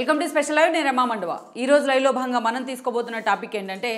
Welcome to special live. నేను రమా మండవ. ఈ రోజు లైవ్లో భాగంగా మనం తీసుకోబోతున్న టాపిక్ ఏంటంటే,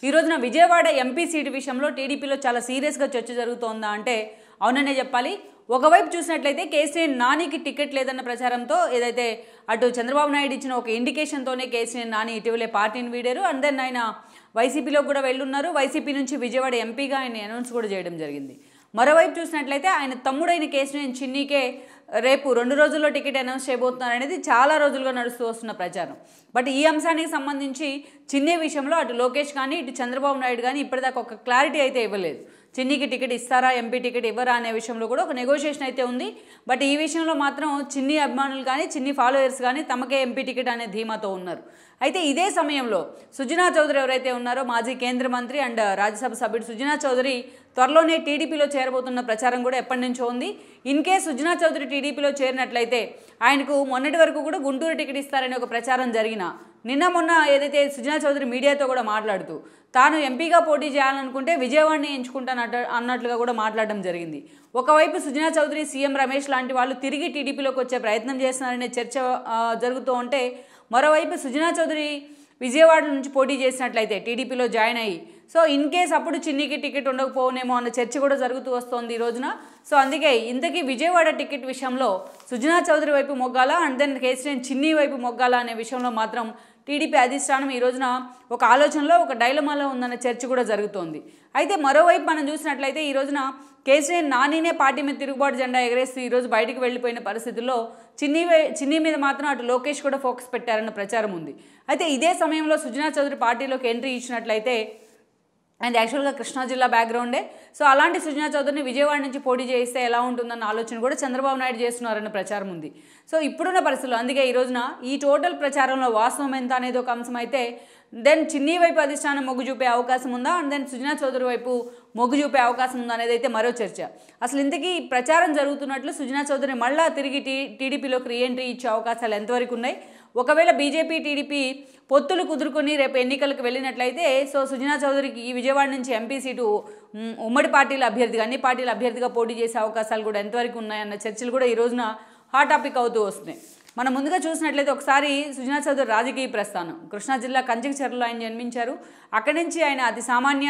ఈ రోజున విజయవాడ ఎంపీ సీటు విషయంలో టీడీపీలో చాలా సీరియస్గా చర్చ జరుగుతోందా అంటే అవుననే చెప్పాలి. ఒకవైపు చూసినట్లయితే కేసీఆర్ నానికి టికెట్ లేదన్న ప్రచారంతో ఏదైతే అటు చంద్రబాబు నాయుడు ఇచ్చిన ఒక ఇండికేషన్తోనే కేసీఆర్ నాని ఇటీవలే పార్టీని వీడారు. అండ్ దెన్ ఆయన వైసీపీలో కూడా వెళ్ళున్నారు. వైసీపీ నుంచి విజయవాడ ఎంపీగా ఆయన అనౌన్స్ కూడా చేయడం జరిగింది. మరోవైపు చూసినట్లయితే ఆయన తమ్ముడైన కేసీఆర్ చిన్నీకే రేపు 2 రోజుల్లో టికెట్ అనౌన్స్ చేయబోతున్నారు అనేది చాలా రోజులుగా నడుస్తూ వస్తున్న ప్రచారం. బట్ ఈ అంశానికి సంబంధించి చిన్ని విషయంలో అటు లోకేష్ కానీ ఇటు చంద్రబాబు నాయుడు కానీ ఇప్పటిదాకా ఒక క్లారిటీ అయితే ఇవ్వలేదు. చిన్నికి టికెట్ ఇస్తారా, ఎంపీ టికెట్ ఇవ్వరా అనే విషయంలో కూడా ఒక నెగోషియేషన్ అయితే ఉంది. బట్ ఈ విషయంలో మాత్రం చిన్ని అభిమానులు కానీ చిన్ని ఫాలోయర్స్ కానీ తమకే ఎంపీ టికెట్ అనే ధీమాతో ఉన్నారు. అయితే ఇదే సమయంలో సుజనా చౌదరి ఎవరైతే ఉన్నారో మాజీ కేంద్ర మంత్రి అండ్ రాజ్యసభ సభ్యుడు సుజనా చౌదరి త్వరలోనే టీడీపీలో చేరబోతున్న ప్రచారం కూడా ఎప్పటి నుంచో ఉంది. ఇన్ కేస్ సుజనా చౌదరి టీడీపీలో చేరినట్లయితే ఆయనకు మొన్నటి వరకు కూడా గుంటూరు టికెట్ ఇస్తారనే ఒక ప్రచారం జరిగిన నిన్న మొన్న ఏదైతే సుజనా చౌదరి మీడియాతో కూడా మాట్లాడుతూ తాను ఎంపీగా పోటీ చేయాలనుకుంటే విజయవాడని ఎంచుకుంటాను అన్నట్లుగా కూడా మాట్లాడడం జరిగింది. ఒకవైపు సుజనా చౌదరి, సీఎం రమేష్ లాంటి వాళ్ళు తిరిగి టీడీపీలోకి వచ్చే ప్రయత్నం చేస్తున్నారనే చర్చ జరుగుతూ ఉంటే, మరోవైపు సుజనా చౌదరి విజయవాడ నుంచి పోటీ చేసినట్లయితే టీడీపీలో జాయిన్ అయ్యి సో ఇన్ కేస్ అప్పుడు చిన్నికి టికెట్ ఉండకపోనేమో అన్న చర్చ కూడా జరుగుతూ వస్తోంది ఈ రోజున. సో అందుకే ఇంతకీ విజయవాడ టికెట్ విషయంలో సుజనా చౌదరి వైపు మొగ్గాలా అండ్ దెన్ కేసీఆర్ చిన్ని వైపు మొగ్గాలా అనే విషయంలో మాత్రం టీడీపీ అధిష్టానం ఈ రోజున ఒక ఆలోచనలో ఒక డైలమాలో ఉందన్న చర్చ కూడా జరుగుతోంది. అయితే మరోవైపు మనం చూసినట్లయితే ఈ రోజున కేసీఆర్ నానినే పార్టీ మీద తిరుగుబాటు జెండా ఎగరేస్తూ ఈరోజు బయటకు వెళ్ళిపోయిన పరిస్థితుల్లో చిన్ని మీద మాత్రం అటు లోకేష్ కూడా ఫోకస్ పెట్టారన్న ప్రచారం ఉంది. అయితే ఇదే సమయంలో సుజనా చౌదరి పార్టీలోకి ఎంట్రీ ఇచ్చినట్లయితే అండ్ యాక్చువల్గా కృష్ణా జిల్లా బ్యాక్గ్రౌండే. సో అలాంటి సుజనా చౌదరిని విజయవాడ నుంచి పోటీ చేయిస్తే ఎలా ఉంటుందన్న ఆలోచన కూడా చంద్రబాబు నాయుడు చేస్తున్నారన్న ప్రచారం ఉంది. సో ఇప్పుడున్న పరిస్థితుల్లో అందుకే ఈ రోజున ఈ టోటల్ ప్రచారంలో వాస్తవం ఎంత అనేది ఒక అంశం అయితే, దెన్ చిన్ని వైపు అధిష్టానం మొగ్గు చూపే అవకాశం ఉందా అండ్ దెన్ సుజనా చౌదరి వైపు మొగ్గు చూపే అవకాశం ఉందా అనేది అయితే మరో చర్చ. అసలు ఇంతకీ ప్రచారం జరుగుతున్నట్లు సుజనా చౌదరి మళ్ళా తిరిగి టీడీపీలోకి రీఎంట్రీ ఇచ్చే అవకాశాలు ఎంతవరకు ఉన్నాయి? ఒకవేళ బీజేపీ టీడీపీ పొత్తులు కుదురుకొని రేపు ఎన్నికలకు వెళ్ళినట్లయితే సో సుజనా చౌదరికి ఈ విజయవాడ నుంచి ఎంపీ సీటు ఉమ్మడి పార్టీల అభ్యర్థిగా అన్ని పార్టీల అభ్యర్థిగా పోటీ చేసే అవకాశాలు కూడా ఎంతవరకు ఉన్నాయన్న చర్చలు కూడా ఈ రోజున హాట్ టాపిక్ అవుతూ వస్తున్నాయి. మనం ముందుగా చూసినట్లయితే ఒకసారి సుజనా చౌదరి రాజకీయ ప్రస్థానం కృష్ణా జిల్లా కంచికచర్లలో ఆయన జన్మించారు. అక్కడి నుంచి ఆయన అతి సామాన్య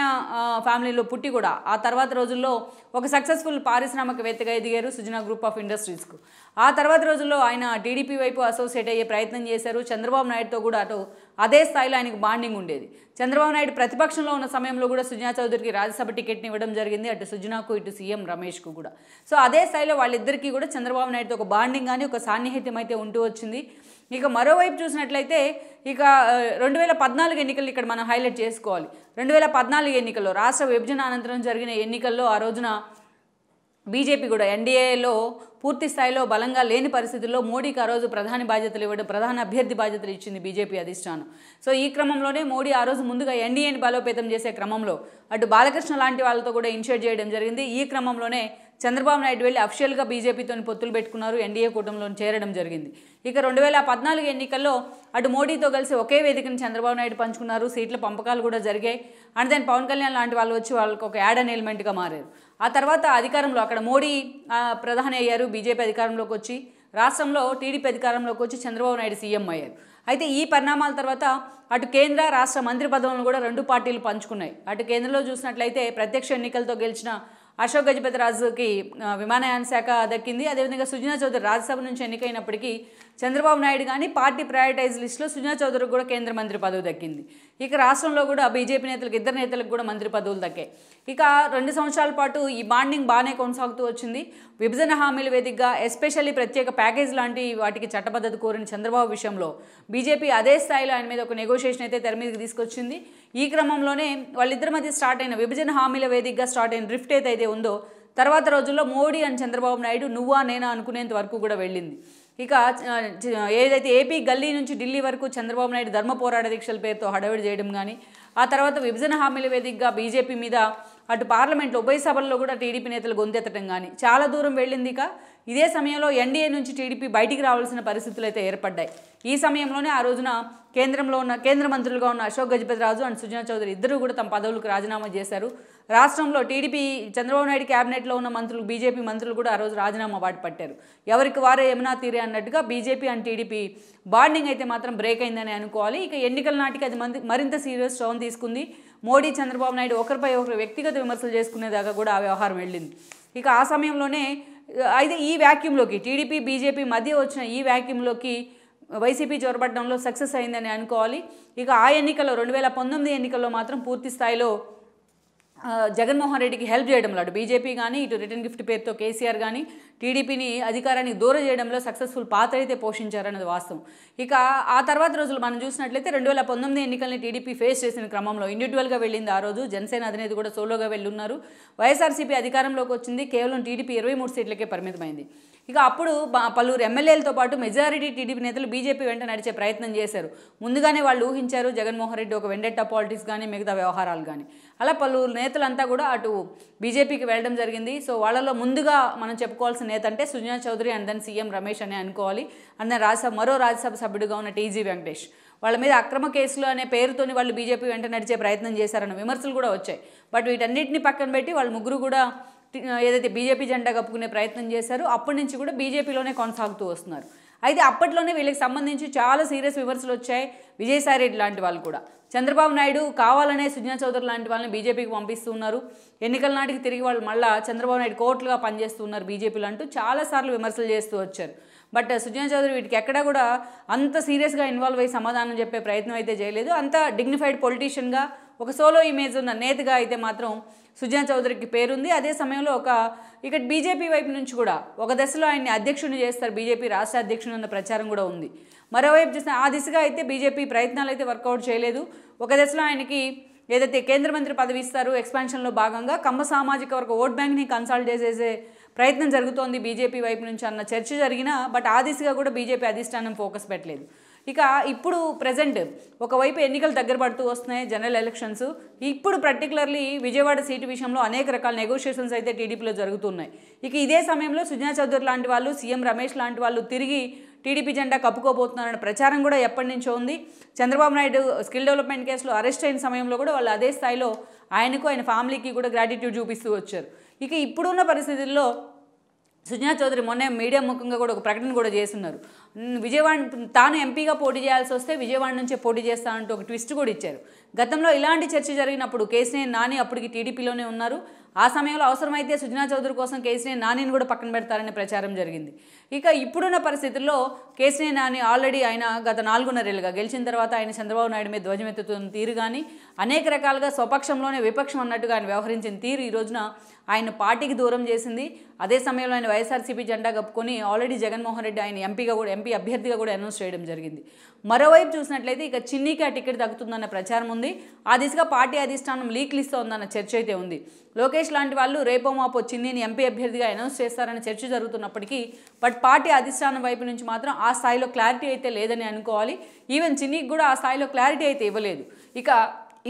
ఫ్యామిలీలో పుట్టి కూడా ఆ తర్వాత రోజుల్లో ఒక సక్సెస్ఫుల్ పారిశ్రామికవేత్తగా ఎదిగారు సుజనా గ్రూప్ ఆఫ్ ఇండస్ట్రీస్కు. ఆ తర్వాత రోజుల్లో ఆయన టీడీపీ వైపు అసోసియేట్ అయ్యే ప్రయత్నం చేశారు. చంద్రబాబు నాయుడుతో కూడా అటు అదే స్థాయిలో ఆయనకు బాండింగ్ ఉండేది. చంద్రబాబు నాయుడు ప్రతిపక్షంలో ఉన్న సమయంలో కూడా సుజనా చౌదరికి రాజ్యసభ టికెట్ని ఇవ్వడం జరిగింది, అటు సుజనాకు ఇటు సీఎం రమేష్కు కూడా. సో అదే స్థాయిలో వాళ్ళిద్దరికీ కూడా చంద్రబాబు నాయుడుతో ఒక బాండింగ్ కానీ ఒక సాన్నిహిత్యం అయితే ఉంటూ వచ్చింది. ఇక మరోవైపు చూసినట్లయితే ఇక 2014 ఎన్నికలు ఇక్కడ మనం హైలైట్ చేసుకోవాలి. 2014 ఎన్నికల్లో రాష్ట్ర విభజన అనంతరం జరిగిన ఎన్నికల్లో ఆ రోజున బీజేపీ కూడా ఎన్డీఏలో పూర్తి స్థాయిలో బలంగా లేని పరిస్థితుల్లో మోడీకి ఆ రోజు ప్రధాన అభ్యర్థి బాధ్యతలు ఇచ్చింది బీజేపీ అధిష్టానం. సో ఈ క్రమంలోనే మోడీ ఆ రోజు ముందుగా ఎన్డీఏని బలోపేతం చేసే క్రమంలో అటు బాలకృష్ణ లాంటి వాళ్ళతో కూడా ఇనిషియేట్ చేయడం జరిగింది. ఈ క్రమంలోనే చంద్రబాబు నాయుడు వెళ్ళి అఫిషియల్గా బీజేపీతో పొత్తులు పెట్టుకున్నారు, ఎన్డీఏ కూటమిలో చేరడం జరిగింది. ఇక 2014 ఎన్నికల్లో అటు మోడీతో కలిసి ఒకే వేదికను చంద్రబాబు నాయుడు పంచుకున్నారు, సీట్ల పంపకాలు కూడా జరిగాయి. అండ్ దెన్ పవన్ కళ్యాణ్ లాంటి వాళ్ళు వచ్చి వాళ్ళకి ఒక యాడ్ అన్ ఎలిమెంట్గా మారారు. ఆ తర్వాత అధికారంలో అక్కడ మోడీ ప్రధాని అయ్యారు, బీజేపీ అధికారంలోకి వచ్చి రాష్ట్రంలో టీడీపీ అధికారంలోకి వచ్చి చంద్రబాబు నాయుడు సీఎం అయ్యారు. అయితే ఈ పరిణామాల తర్వాత అటు కేంద్ర రాష్ట్ర మంత్రి పదవులను కూడా రెండు పార్టీలు పంచుకున్నాయి. అటు కేంద్రంలో చూసినట్లయితే ప్రత్యక్ష ఎన్నికలతో గెలిచిన అశోక్ గజపతి రాజుకి విమానయాన శాఖ దక్కింది. అదేవిధంగా సుజనా చౌదరి రాజ్యసభ నుంచి ఎన్నికైనప్పటికీ చంద్రబాబు నాయుడు కానీ పార్టీ ప్రయారిటైజ్ లిస్టులో సుజనా చౌదరికి కూడా కేంద్ర మంత్రి పదవి దక్కింది. ఇక రాష్ట్రంలో కూడా బీజేపీ నేతలకు ఇద్దరు నేతలకు కూడా మంత్రి పదవులు దక్కాయి. ఇక 2 సంవత్సరాల పాటు ఈ బాండింగ్ బాగానే కొనసాగుతూ వచ్చింది. విభజన హామీల వేదికగా ఎస్పెషల్లీ ప్రత్యేక ప్యాకేజ్ లాంటి వాటికి చట్టబద్ధత కోరిన చంద్రబాబు విషయంలో బీజేపీ అదే స్థాయిలో ఆయన మీద ఒక నెగోషియేషన్ అయితే తెర మీదకి తీసుకొచ్చింది. ఈ క్రమంలోనే వాళ్ళిద్దరి మధ్య స్టార్ట్ అయిన విభజన హామీల వేదికగా స్టార్ట్ అయిన డ్రిఫ్ట్ ఏదైతే ఉందో తర్వాత రోజుల్లో మోడీ అండ్ చంద్రబాబు నాయుడు నువ్వా నేనా అనుకునేంత వరకు కూడా వెళ్ళింది. ఇక ఏదైతే ఏపీ గల్లీ నుంచి ఢిల్లీ వరకు చంద్రబాబు నాయుడు ధర్మ పోరాట దీక్షల పేరుతో హడావిడి చేయడం కానీ, ఆ తర్వాత విభజన హామీల వేదికగా బీజేపీ మీద అటు పార్లమెంట్లో ఉభయ సభల్లో కూడా టీడీపీ నేతలు గొంతెత్తడం కానీ చాలా దూరం వెళ్ళింది. ఇక ఇదే సమయంలో ఎన్డీఏ నుంచి టీడీపీ బయటికి రావాల్సిన పరిస్థితులు అయితే ఏర్పడ్డాయి. ఈ సమయంలోనే ఆ రోజున కేంద్ర మంత్రులుగా ఉన్న అశోక్ గజపతిరాజు అండ్ సుజనా చౌదరి ఇద్దరు కూడా తమ పదవులకు రాజీనామా చేశారు. రాష్ట్రంలో టీడీపీ చంద్రబాబు నాయుడు క్యాబినెట్లో ఉన్న మంత్రులు, బీజేపీ మంత్రులు కూడా ఆ రోజు రాజీనామా బాట పట్టారు. ఎవరికి వారే యమునా తీరే అన్నట్టుగా బీజేపీ అండ్ టీడీపీ బాండింగ్ అయితే మాత్రం బ్రేక్ అయిందని అనుకోవాలి. ఇక ఎన్నికల నాటికి అది మరింత సీరియస్ టర్న్ తీసుకుంది. మోడీ, చంద్రబాబు నాయుడు ఒకరిపై ఒకరు వ్యక్తిగత విమర్శలు చేసుకునేదాకా కూడా ఆ వ్యవహారం వెళ్ళింది. ఇక ఆ సమయంలోనే అయితే ఈ వ్యాక్యూమ్లోకి టీడీపీ, బీజేపీ మధ్య వచ్చిన ఈ వ్యాక్యూమ్లోకి వైసీపీ చొరబడడంలో సక్సెస్ అయిందని అనుకోవాలి. ఇక ఆ ఎన్నికల్లో 2019 ఎన్నికల్లో మాత్రం పూర్తి స్థాయిలో జగన్మోహన్ రెడ్డికి హెల్ప్ చేయడంలో అటు బీజేపీ కానీ ఇటు రిటర్న్ గిఫ్ట్ పేరుతో కేసీఆర్ కానీ టీడీపీని అధికారానికి దూరం చేయడంలో సక్సెస్ఫుల్ పాత్ర అయితే పోషించారన్నది వాస్తవం. ఇక ఆ తర్వాత రోజులు మనం చూసినట్లయితే 2019 ఎన్నికల్ని టీడీపీ ఫేస్ చేసిన క్రమంలో ఇండివిజువల్గా వెళ్ళింది. ఆ రోజు జనసేన అధినేత కూడా సోలోగా వెళ్ళున్నారు. వైఎస్ఆర్సీపీ అధికారంలోకి వచ్చింది, కేవలం టీడీపీ 23 సీట్లకే పరిమితమైంది. ఇక అప్పుడు పలువురు ఎమ్మెల్యేలతో పాటు మెజారిటీ టీడీపీ నేతలు బీజేపీ వెంట నడిచే ప్రయత్నం చేశారు. ముందుగానే వాళ్ళు ఊహించారు జగన్మోహన్ రెడ్డి ఒక వెండెట్టా పాలిటిక్స్ కానీ మిగతా వ్యవహారాలు కానీ. అలా పలువురు నేతలంతా కూడా అటు బీజేపీకి వెళ్ళడం జరిగింది. సో వాళ్ళలో ముందుగా మనం చెప్పుకోవాల్సిన నేత అంటే సుజనా చౌదరి అండ్ దెన్ సీఎం రమేష్ అని అనుకోవాలి. అండ్ మరో రాజ్యసభ సభ్యుడిగా ఉన్న టీజీ వెంకటేష్. వాళ్ళ మీద అక్రమ కేసులు అనే పేరుతోని వాళ్ళు బీజేపీ వెంట నడిచే ప్రయత్నం చేశారన్న విమర్శలు కూడా వచ్చాయి. బట్ వీటన్నిటిని పక్కన పెట్టి వాళ్ళు ముగ్గురు కూడా ఏదైతే బీజేపీ జెండా కప్పుకునే ప్రయత్నం చేశారో అప్పటి నుంచి కూడా బీజేపీలోనే కొనసాగుతూ వస్తున్నారు. అయితే అప్పట్లోనే వీళ్ళకి సంబంధించి చాలా సీరియస్ విమర్శలు వచ్చాయి. విజయసాయి రెడ్డి లాంటి వాళ్ళు కూడా, చంద్రబాబు నాయుడు కావాలనే సుజనా చౌదరి లాంటి వాళ్ళని బీజేపీకి పంపిస్తున్నారు, ఎన్నికల నాటికి తిరిగి వాళ్ళు మళ్ళీ చంద్రబాబు నాయుడు కోర్టులుగా పనిచేస్తున్నారు బీజేపీలు అంటూ చాలాసార్లు విమర్శలు చేస్తూ వచ్చారు. బట్ సుజనా చౌదరి వీటికి ఎక్కడా కూడా అంత సీరియస్గా ఇన్వాల్వ్ అయ్యి సమాధానం చెప్పే ప్రయత్నం అయితే చేయలేదు. అంత డిగ్నిఫైడ్ పొలిటీషియన్గా ఒక సోలో ఇమేజ్ ఉన్న నేతగా అయితే మాత్రం సుజనా చౌదరికి పేరుంది. అదే సమయంలో ఇక బీజేపీ వైపు నుంచి కూడా ఒక దశలో ఆయన్ని అధ్యక్షుడిని చేస్తారు, బీజేపీ రాష్ట్ర అధ్యక్షుడు అన్న ప్రచారం కూడా ఉంది. మరోవైపు చూసిన ఆ దిశగా అయితే బీజేపీ ప్రయత్నాలు అయితే వర్కౌట్ చేయలేదు. ఒక దశలో ఆయనకి ఏదైతే కేంద్ర మంత్రి పదవి ఇస్తారు ఎక్స్పాన్షన్లో భాగంగా కమ్మ సామాజిక వర్గ ఓట్ బ్యాంక్ని కన్సాలిడేట్ చేసే ప్రయత్నం జరుగుతోంది బీజేపీ వైపు నుంచి అన్న చర్చ జరిగినా బట్ ఆ దిశగా కూడా బీజేపీ అధిష్టానం ఫోకస్ పెట్టలేదు. ఇక ఇప్పుడు ప్రజెంట్ ఒకవైపు ఎన్నికలు దగ్గర పడుతూ వస్తున్నాయి, జనరల్ ఎలక్షన్స్. ఇప్పుడు పర్టికులర్లీ విజయవాడ సీటు విషయంలో అనేక రకాల నెగోషియేషన్స్ అయితే టీడీపీలో జరుగుతున్నాయి. ఇక ఇదే సమయంలో సుజనా చౌదరి లాంటి వాళ్ళు, సీఎం రమేష్ లాంటి వాళ్ళు తిరిగి టీడీపీ జెండా కప్పుకోబోతున్నారన్న ప్రచారం కూడా ఎప్పటి నుంచో ఉంది. చంద్రబాబు నాయుడు స్కిల్ డెవలప్మెంట్ కేసులో అరెస్ట్ అయిన సమయంలో కూడా వాళ్ళు అదే స్థాయిలో ఆయనకు ఆయన ఫ్యామిలీకి కూడా గ్రాటిట్యూడ్ చూపిస్తూ వచ్చారు. ఇక ఇప్పుడున్న పరిస్థితుల్లో సుజనా చౌదరి మొన్న మీడియా ముఖంగా కూడా ఒక ప్రకటన కూడా చేస్తున్నారు. విజయవాడ తాను ఎంపీగా పోటీ చేయాల్సి వస్తే విజయవాడ నుంచే పోటీ చేస్తానంటూ ఒక ట్విస్ట్ కూడా ఇచ్చారు. గతంలో ఇలాంటి చర్చ జరిగినప్పుడు కేసీఆర్ నాని అప్పటికి టీడీపీలోనే ఉన్నారు. ఆ సమయంలో అవసరమైతే సుజనా చౌదరి కోసం కేసీఆర్ నానిని కూడా పక్కన పెడతారనే ప్రచారం జరిగింది. ఇక ఇప్పుడున్న పరిస్థితుల్లో కేసీఆర్ నాని ఆల్రెడీ ఆయన గత 4.5 ఏళ్ళుగా గెలిచిన తర్వాత ఆయన చంద్రబాబు నాయుడు మీద ధ్వజమెత్తుతున్న తీరు కానీ అనేక రకాలుగా స్వపక్షంలోనే విపక్షం అన్నట్టుగా ఆయన వ్యవహరించిన తీరు ఈ రోజున ఆయన పార్టీకి దూరం చేసింది. అదే సమయంలో ఆయన వైఎస్ఆర్సీపీ జెండా కప్పుకొని ఆల్రెడీ జగన్మోహన్ రెడ్డి ఆయన ఎంపీ అభ్యర్థిగా కూడా అనౌన్స్ చేయడం జరిగింది. మరోవైపు చూసినట్లయితే ఇక చిన్నీకి ఆ టికెట్ దక్కుతుందన్న ప్రచారం ఉంది. ఆ దిశగా పార్టీ అధిష్టానం లీక్లు ఇస్తోందన్న చర్చ అయితే ఉంది. లోకేష్ లాంటి వాళ్ళు రేపో మాపో చిన్నీని ఎంపీ అభ్యర్థిగా అనౌన్స్ చేస్తారన్న చర్చ జరుగుతున్నప్పటికీ బట్ పార్టీ అధిష్టానం వైపు నుంచి మాత్రం ఆ స్థాయిలో క్లారిటీ అయితే లేదని అనుకోవాలి. ఈవెన్ చిన్నీకి కూడా ఆ స్థాయిలో క్లారిటీ అయితే ఇవ్వలేదు. ఇక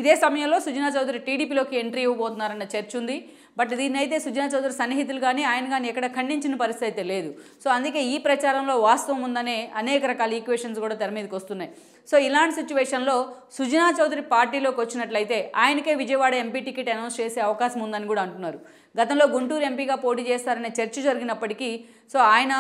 ఇదే సమయంలో సుజనా చౌదరి టీడీపీలోకి ఎంట్రీ ఇవ్వబోతున్నారన్న చర్చ ఉంది. బట్ దీన్నైతే సుజనా చౌదరి సన్నిహితులు కానీ ఆయన కానీ ఎక్కడ ఖండించిన పరిస్థితి అయితే లేదు. సో అందుకే ఈ ప్రచారంలో వాస్తవం ఉందనే అనేక రకాల ఈక్వేషన్స్ కూడా తెర మీదకి వస్తున్నాయి. సో ఇలాంటి సిచ్యువేషన్లో సుజనా చౌదరి పార్టీలోకి వచ్చినట్లయితే ఆయనకే విజయవాడ ఎంపీ టికెట్ అనౌన్స్ చేసే అవకాశం ఉందని కూడా అంటున్నారు. గతంలో గుంటూరు ఎంపీగా పోటీ చేస్తారనే చర్చ జరిగినప్పటికీ సో ఆయన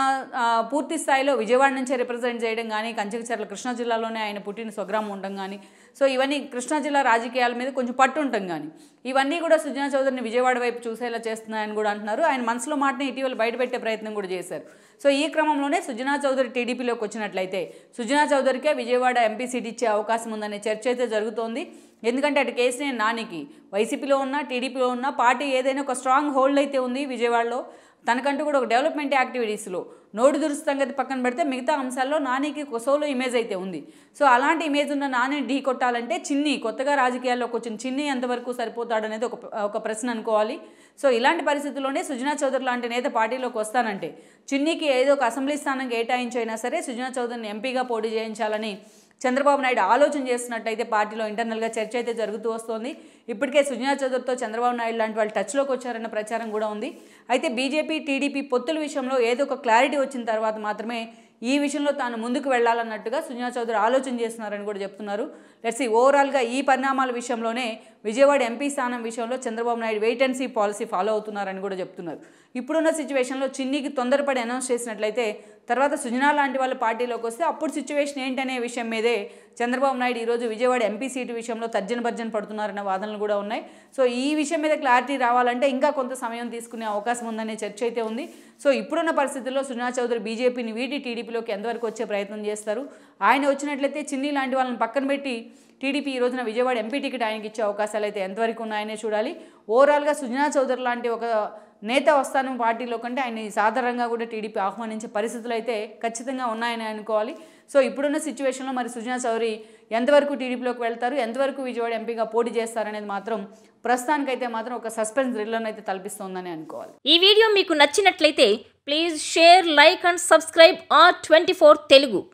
పూర్తి స్థాయిలో విజయవాడ నుంచే రిప్రజెంట్ చేయడం కానీ, కంచికచర్ల కృష్ణా జిల్లాలోనే ఆయన పుట్టిన స్వగ్రామం ఉండడం కానీ, సో ఇవన్నీ కృష్ణా జిల్లా రాజకీయాల మీద కొంచెం పట్టు ఉంటాం కానీ ఇవన్నీ కూడా సుజనా చౌదరిని విజయవాడ వైపు చూసేలా చేస్తున్నాయని కూడా అంటున్నారు. ఆయన మనసులో మాటని ఇటీవల బయటపెట్టే ప్రయత్నం కూడా చేశారు. సో ఈ క్రమంలోనే సుజనా చౌదరి టీడీపీలోకి వచ్చినట్లయితే సుజనా చౌదరికే విజయవాడ ఎంపీ సీట్ ఇచ్చే అవకాశం ఉందనే చర్చ అయితే జరుగుతోంది. ఎందుకంటే అటు కేసీఆర్ నానికి వైసీపీలో ఉన్న టీడీపీలో ఉన్న పార్టీ ఏదైనా ఒక స్ట్రాంగ్ హోల్డ్ అయితే ఉంది విజయవాడలో. తనకంటూ కూడా ఒక డెవలప్మెంట్ యాక్టివిటీస్లో నోటు దురుసు సంగతి పక్కన పెడితే మిగతా అంశాల్లో నానికి సోలో ఇమేజ్ అయితే ఉంది. సో అలాంటి ఇమేజ్ ఉన్న నానిని ఢీ కొట్టాలంటే చిన్ని కొత్తగా రాజకీయాల్లోకి వచ్చిన చిన్ని ఎంతవరకు సరిపోతాడనేది ఒక ప్రశ్న అనుకోవాలి. సో ఇలాంటి పరిస్థితుల్లోనే సుజనా చౌదరి లాంటి నేత పార్టీలోకి వస్తానంటే చిన్నికి ఏదో ఒక అసెంబ్లీ స్థానం కేటాయించైనా సరే సుజనా చౌదరిని ఎంపీగా పోటీ చేయించాలని చంద్రబాబు నాయుడు ఆలోచన చేస్తున్నట్టయితే పార్టీలో ఇంటర్నల్గా చర్చ అయితే జరుగుతూ వస్తోంది. ఇప్పటికే సుజనా చౌదరితో చంద్రబాబు నాయుడు లాంటి వాళ్ళు టచ్లోకి వచ్చారన్న ప్రచారం కూడా ఉంది. అయితే బీజేపీ టీడీపీ పొత్తుల విషయంలో ఏదో ఒక క్లారిటీ వచ్చిన తర్వాత మాత్రమే ఈ విషయంలో తాను ముందుకు వెళ్లాలన్నట్టుగా సుజనా చౌదరి ఆలోచన చేస్తున్నారని కూడా చెప్తున్నారు. లెట్స్ సీ ఓవరాల్గా ఈ పరిణామాల విషయంలోనే విజయవాడ ఎంపీ స్థానం విషయంలో Chandrababu Naidu wait and see policy follow అవుతున్నారని కూడా చెప్తున్నారు. ఇప్పుడున్న సిచ్యువేషన్లో చిన్నికి తొందరపడి అనౌన్స్ చేసినట్లయితే తర్వాత సుజనా లాంటి వాళ్ళ పార్టీలోకి వస్తే అప్పుడు సిచ్యువేషన్ ఏంటనే విషయం మీదే చంద్రబాబు నాయుడు ఈరోజు విజయవాడ ఎంపీ సీటు విషయంలో తర్జన పడుతున్నారన్న వాదనలు కూడా ఉన్నాయి. సో ఈ విషయం మీద క్లారిటీ రావాలంటే ఇంకా కొంత సమయం తీసుకునే అవకాశం ఉందనే చర్చ అయితే ఉంది. సో ఇప్పుడున్న పరిస్థితుల్లో సుజనా చౌదరి బీజేపీని వీడి టీడీపీలోకి ఎంతవరకు వచ్చే ప్రయత్నం చేస్తారు, ఆయన వచ్చినట్లయితే చిన్ని లాంటి వాళ్ళని పక్కన పెట్టి టీడీపీ ఈ రోజున విజయవాడ ఎంపీ టికెట్ ఆయనకి ఇచ్చే అవకాశాలు అయితే ఎంతవరకు ఉన్నాయనే చూడాలి. ఓవరాల్గా సుజనా చౌదరి లాంటి ఒక నేత వస్తాను పార్టీలో కంటే ఆయన సాధారణంగా కూడా టీడీపీ ఆహ్వానించే పరిస్థితులు అయితే ఖచ్చితంగా ఉన్నాయని అనుకోవాలి. సో ఇప్పుడున్న సిచ్యువేషన్లో మరి సుజనా చౌదరి ఎంతవరకు టీడీపీలోకి వెళ్తారు, ఎంతవరకు విజయవాడ ఎంపీగా పోటీ చేస్తారనేది మాత్రం ప్రస్తుతానికైతే మాత్రం ఒక సస్పెన్స్ థ్రిల్లర్ని అయితే తలపిస్తోందని అనుకోవాలి. ఈ వీడియో మీకు నచ్చినట్లయితే please share, like and subscribe R24 Telugu.